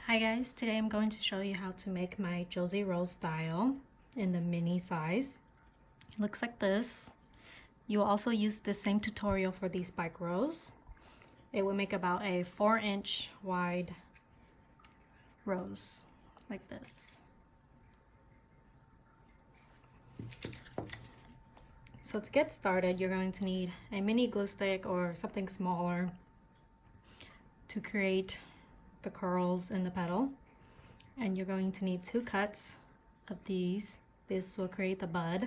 Hi guys, today I'm going to show you how to make my Josie rose style in the mini size. It looks like this. You will also use the same tutorial for the spike rose. It will make about a 4-inch wide rose like this. So to get started, you're going to need a mini glue stick or something smaller to create the curls in the petal. And you're going to need 2 cuts of these. This will create the bud,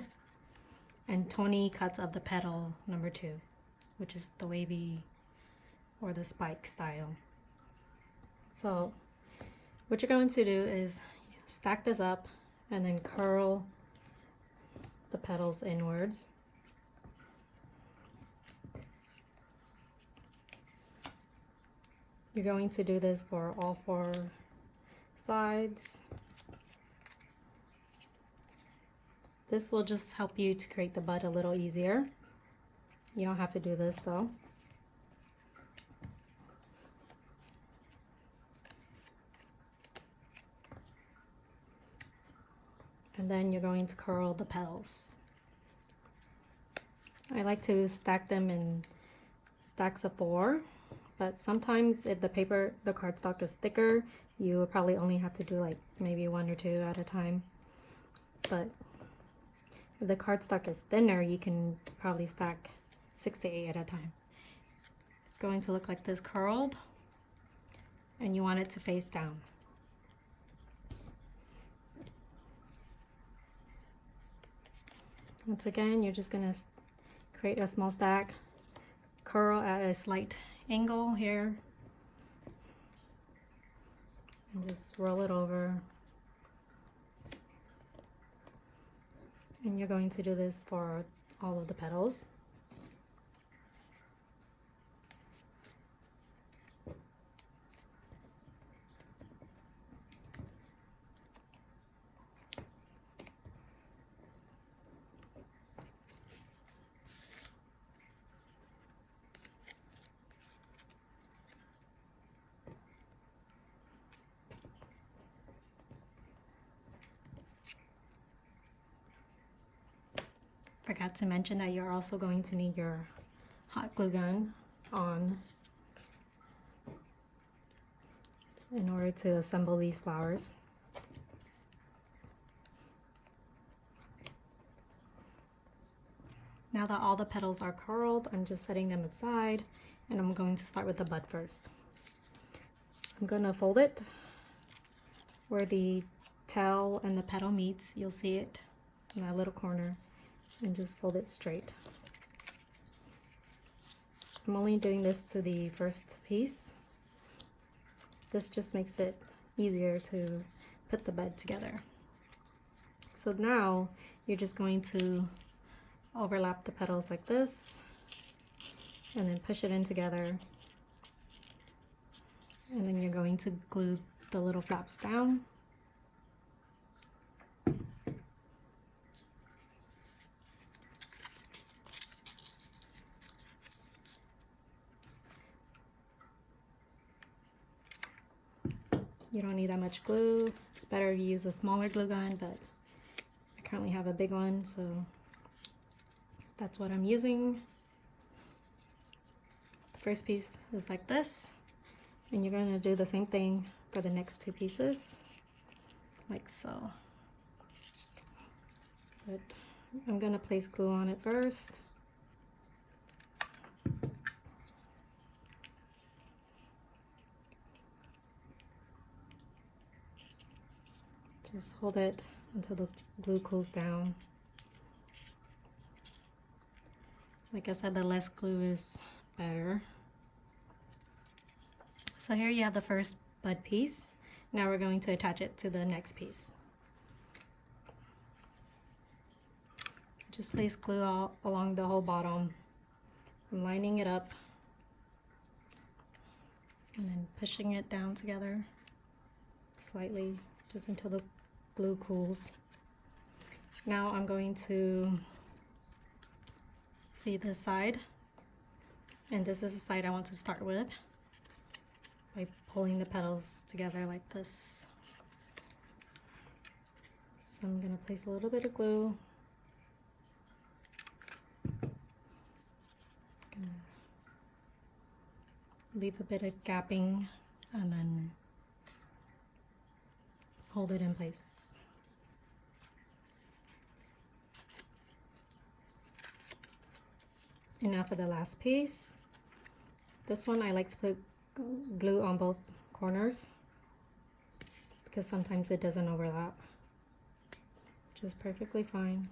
and 20 cuts of the petal number 2, which is the wavy or the spike style. So what you're going to do is stack this up and then curl the petals inwards. You're going to do this for all 4 sides. This will just help you to create the bud a little easier. You don't have to do this though. And then you're going to curl the petals. I like to stack them in stacks of 4, but sometimes if the cardstock is thicker, you will probably only have to do like maybe 1 or 2 at a time. But if the cardstock is thinner, you can probably stack 6 to 8 at a time. It's going to look like this curled, and you want it to face down. Once again, you're just going to create a small stack, curl at a slight angle here, and just roll it over. And you're going to do this for all of the petals. Forgot to mention that you're also going to need your hot glue gun on in order to assemble these flowers. Now that all the petals are curled, I'm just setting them aside, and I'm going to start with the bud first. I'm going to fold it where the tail and the petal meets. You'll see it in that little corner, and just fold it straight. I'm only doing this to the first piece. This just makes it easier to put the bud together. So now you're just going to overlap the petals like this, and then push it in together. And then you're going to glue the little flaps down. You don't need that much glue. It's better if you use a smaller glue gun, but I currently have a big one, so that's what I'm using. The first piece is like this, and you're going to do the same thing for the next 2 pieces, like so. But I'm going to place glue on it first. Just hold it until the glue cools down. Like I said, the less glue is better. So here you have the first bud piece. Now we're going to attach it to the next piece. Just place glue all along the whole bottom. I'm lining it up and then pushing it down together slightly, just until the glue cools. Now I'm going to see this side, and this is the side I want to start with. by pulling the petals together like this. So I'm going to place a little bit of glue. Leave a bit of gapping and then hold it in place. And now for the last piece. This one I like to put glue on both corners because sometimes it doesn't overlap, which is perfectly fine.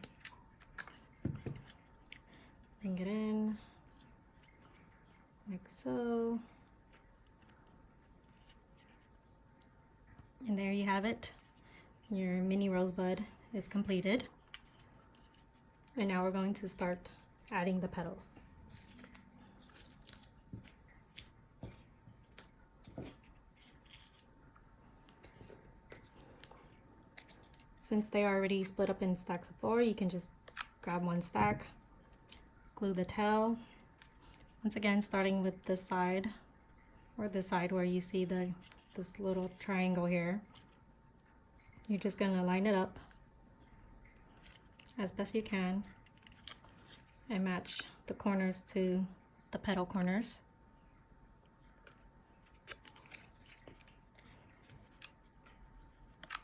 Bring it in like so. And there you have it. Your mini rosebud is completed. And now we're going to start adding the petals. Since they are already split up in stacks of 4, you can just grab one stack, glue the tail. Once again, starting with this side, or the side where you see this little triangle here. You're just going to line it up as best you can and match the corners to the petal corners.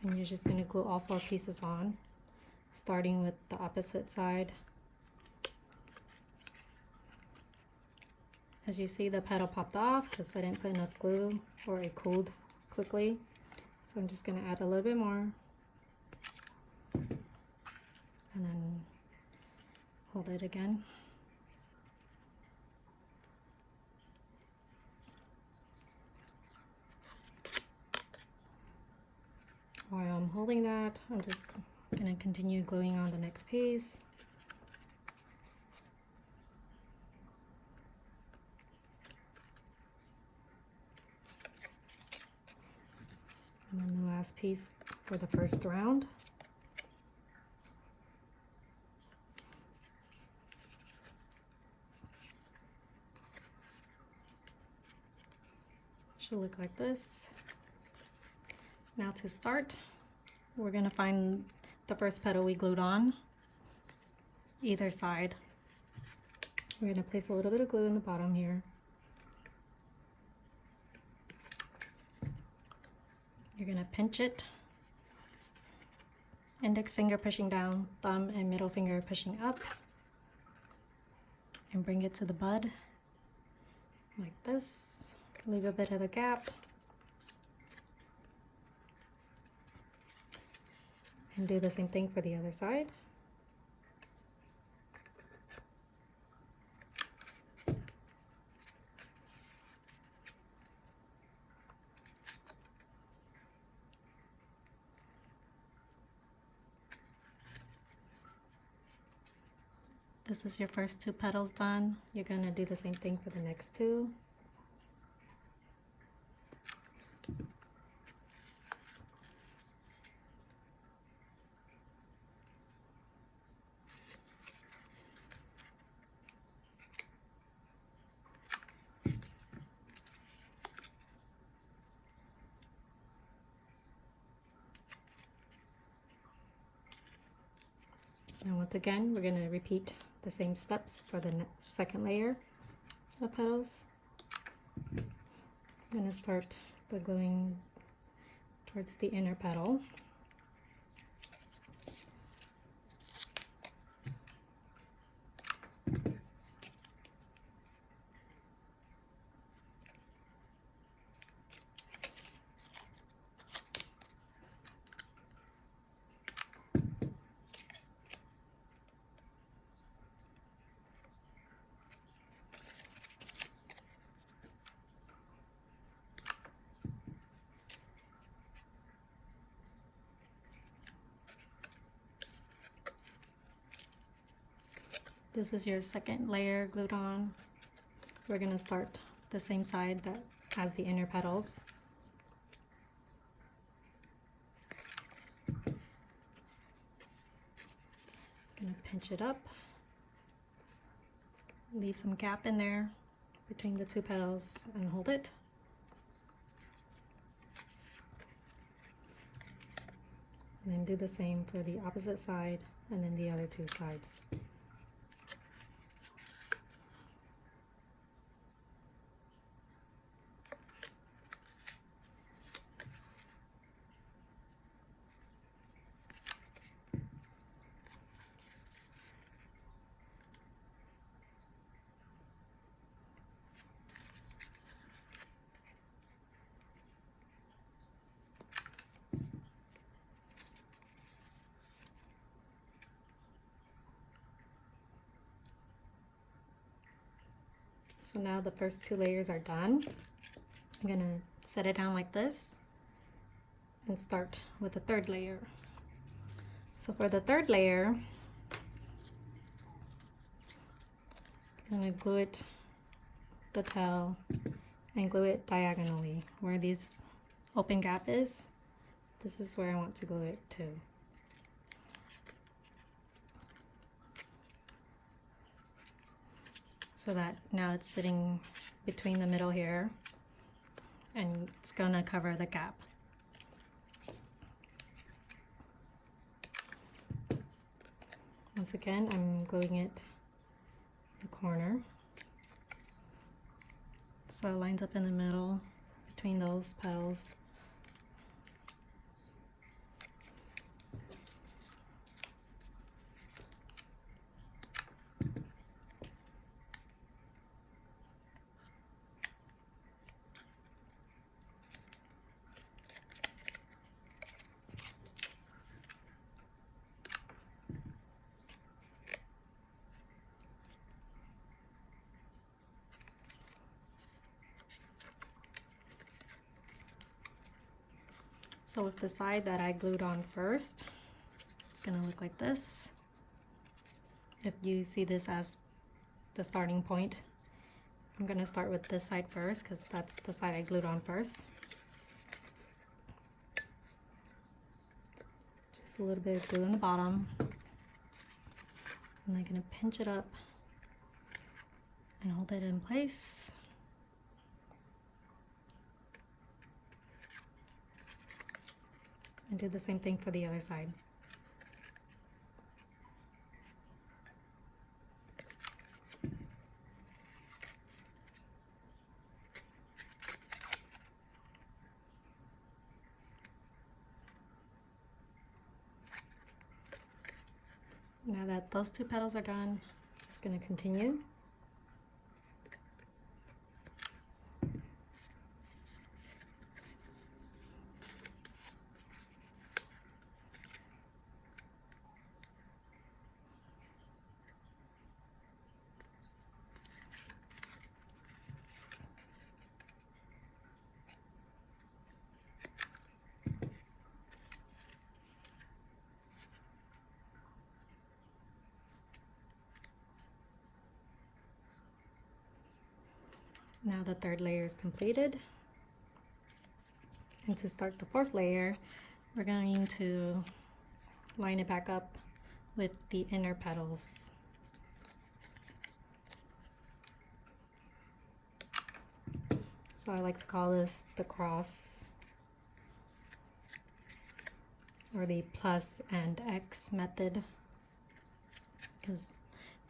And you're just going to glue all 4 pieces on, starting with the opposite side. As you see, the petal popped off because I didn't put enough glue, or it cooled quickly. So I'm just going to add a little bit more. And then hold it again. While I'm holding that, I'm just going to continue gluing on the next piece. And then the last piece for the first round. Should look like this. Now to start, we're going to find the first petal we glued on, either side. We're going to place a little bit of glue in the bottom here. You're going to pinch it, index finger pushing down, thumb and middle finger pushing up, and bring it to the bud like this. Leave a bit of a gap. And do the same thing for the other side. This is your first 2 petals done. You're going to do the same thing for the next 2. And once again, we're going to repeat the same steps for the second layer of petals. I'm going to start by gluing towards the inner petal. This is your second layer glued on. We're going to start the same side that has the inner petals. Going to pinch it up. Leave some gap in there between the 2 petals and hold it. And then do the same for the opposite side and then the other two sides. So now the first two layers are done. I'm gonna set it down like this and start with the third layer. So for the third layer, I'm gonna glue it, the tail, and glue it diagonally. Where this open gap is, this is where I want to glue it to. So that now it's sitting between the middle here and it's gonna cover the gap. Once again, I'm gluing it the corner. So it lines up in the middle between those petals. So with the side that I glued on first, it's gonna look like this. If you see this as the starting point, I'm gonna start with this side first because that's the side I glued on first. Just a little bit of glue in the bottom. And I'm gonna pinch it up and hold it in place. And do the same thing for the other side. Now that those two petals are done, just gonna continue. Now the third layer is completed. And to start the fourth layer, we're going to line it back up with the inner petals. So I like to call this the cross, or the plus and X method, because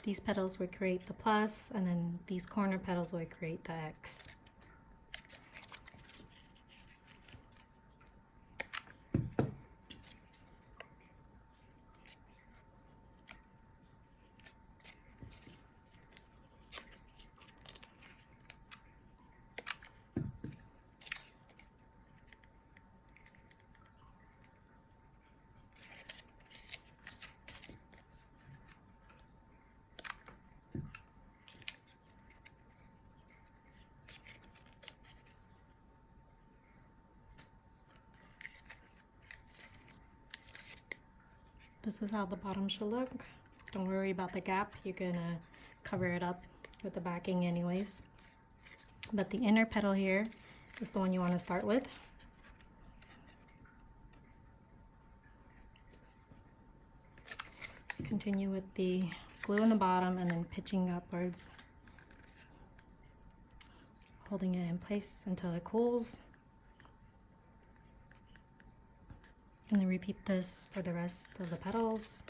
these petals would create the plus and then these corner petals would create the X. This is how the bottom should look. Don't worry about the gap. You're gonna cover it up with the backing anyways. But the inner petal here is the one you want to start with. Just continue with the glue in the bottom and then pitching upwards, holding it in place until it cools. And then repeat this for the rest of the petals.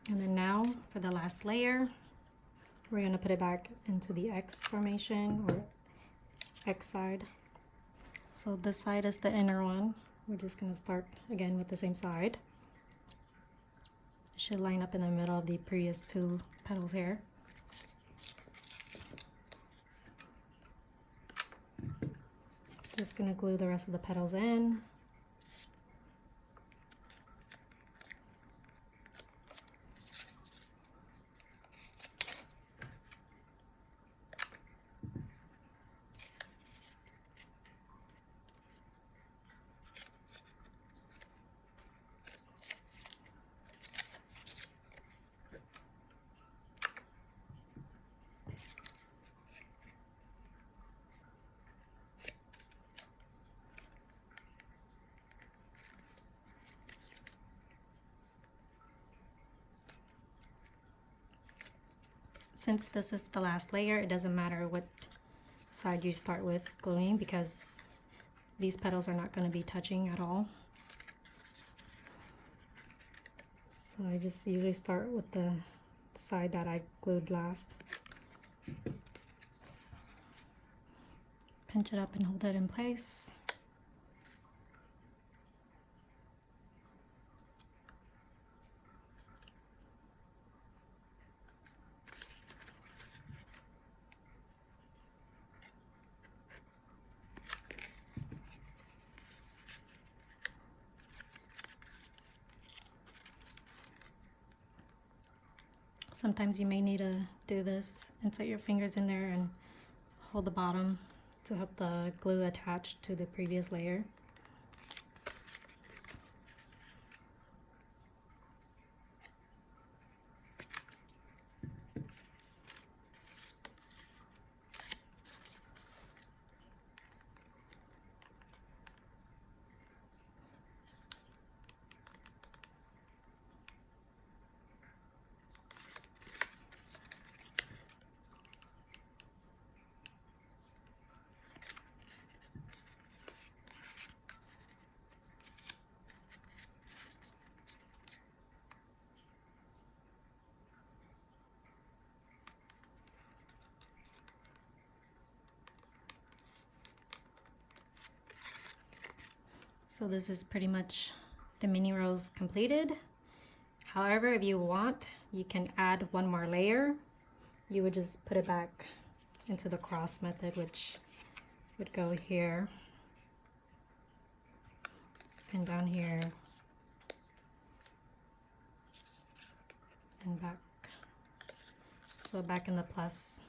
And then now for the last layer, we're going to put it back into the X formation or X side. So this side is the inner one. We're just going to start again with the same side. It should line up in the middle of the previous two petals here. Just going to glue the rest of the petals in. Since this is the last layer, it doesn't matter what side you start with gluing because these petals are not going to be touching at all. So I just usually start with the side that I glued last. Pinch it up and hold it in place. Sometimes you may need to do this, insert your fingers in there and hold the bottom to help the glue attach to the previous layer. So this is pretty much the mini rose completed. However, if you want, you can add one more layer. You would just put it back into the cross method, which would go here and down here and back. So back in the plus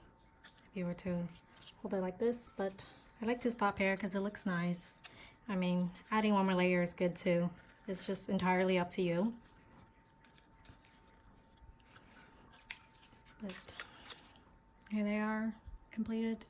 if you were to hold it like this, but I like to stop here because it looks nice. I mean, adding one more layer is good too. It's just entirely up to you. But here they are, completed.